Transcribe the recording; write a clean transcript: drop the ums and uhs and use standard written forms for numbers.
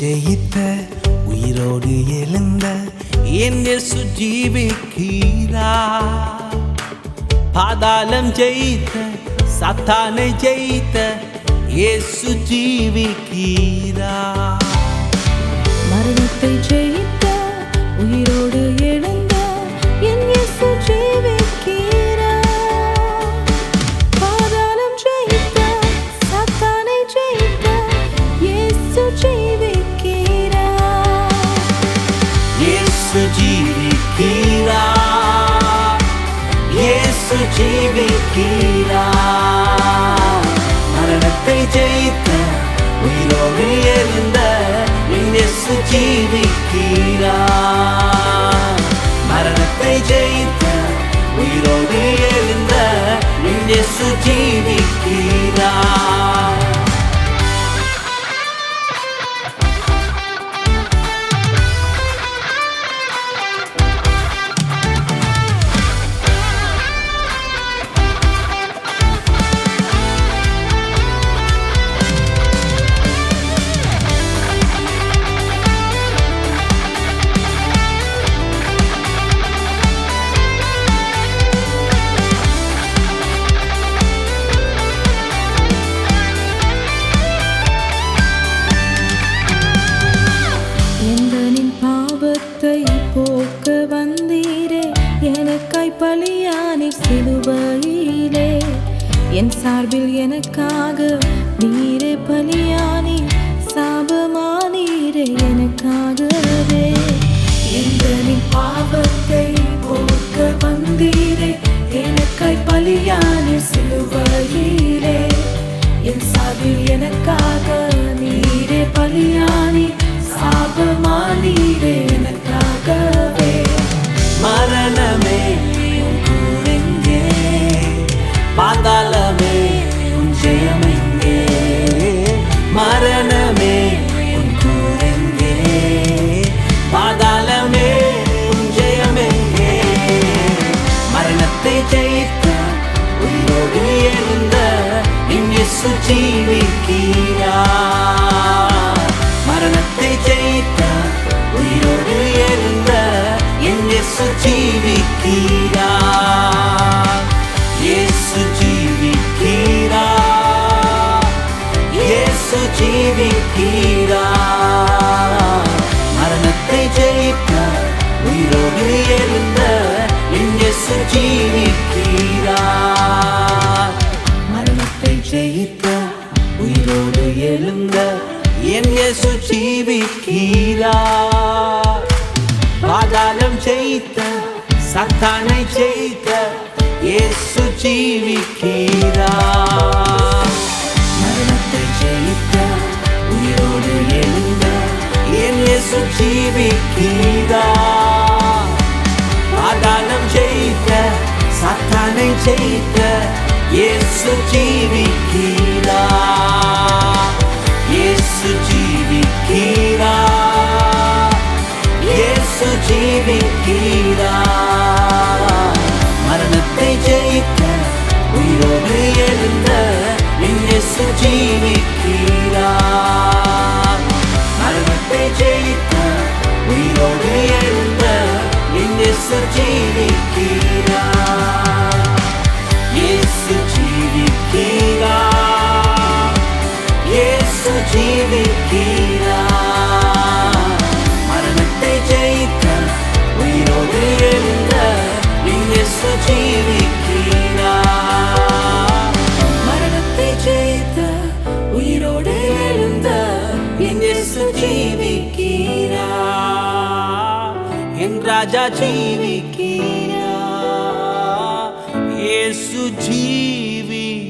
ஜெயித்த உயிரோடு எழுந்த என் இயேசு ஜீவிக்கிறார். பாதாளம் ஜெயித்த சாத்தானை ஜெயித்த இயேசு ஜீவிக்கிறார். மரணத்தை ஜெயித்த உயிரோடு எழுந்த என் இயேசு ஜீவிக்கிறார். பாதாளம் ஜெயித்த சாத்தானை ஜெயித்த இயேசு ஜீவிக்கிறார். இயேசு ஜீவிக்கிறார். இயேசு ஜீவிக்கிறார். மரணத்தை ஜெயித்த உயிரோடு எழுந்த இயேசு ஜீவிக்கிறார். மரணத்தை ஜெயித்த உயிரோடு எழுந்த இயேசு ஜீவிக்கிறார். போக்க வந்தீரே எனக்காய் பலியானே சிலுவையிலே. என் சார்பில் எனக்காக நீரே பலியானே சாபமானீரே எனக்காகவே. எந்தனின் பாவத்தை போக்க வந்தீரே எனக்காய் பலியானே சிலுவையிலே. என் சார்பில் எனக்காக நீரே பலியானே சாபமானீரே எனக்காகவே. மரணமே உன் கூரெங்கே, பாதாளமே உன் ஜெயமெங்கே. மரணமே உன் கூரெங்கே, பாதாளமே உன் ஜெயமெங்கே. மரணத்தை ஜெயித்த உயிரோடு எழுந்த என் இயேசு ஜீவிக்கிறார். மரணத்தை ஜெயித்த உயிரோடு எழுந்த என் இயேசு ஜீவிக்கிறார். இயேசு ஜீவிக்கிறார். இயேசு ஜீவிக்கிறார். மரணத்தை ஜெயித்த உயிரோடு எழுந்த என் இயேசு ஜீவிக்கிறார். மரணத்தை ஜெயித்த உயிரோடு எழுந்த என் இயேசு ஜீவிக்கிறார். பாதாளம் ஜெயித்த சாத்தானை ஜெயித்த இயேசு ஜீவிக்கிறார். மரணத்தை ஜெயித்த உயிரோடு எழுந்த என் இயேசு ஜீவிக்கிறார். பாதாளம் ஜெயித்த சாத்தானை ஜெயித்த இயேசு ஜீவிக்கிறார். இயேசு ஜீவிக்கிறார். இயேசு ஜீவிக்கிறார். மரணத்தை ஜெயித்த உயிரோடு எழுந்த என் இயேசு ஜீவிக்கிறார். மரணத்தை ஜெயித்த உயிரோடு எழுந்த என் இயேசு ஜீவிக்கிறார். இயேசு ஜீவிக்கிறார். இயேசு ஜீவிக்கிறார். மரணத்தை ஜெயித்த உயிரோடு எழுந்த என் இயேசு ஜீவிக்கிறார். மரணத்தை ஜெயித்த உயிரோடு எழுந்த என் இயேசு ஜீவிக்கிறார். என் ராஜா ஜீவிக்கிறார். இயேசு ஜீவிக்கிறார்.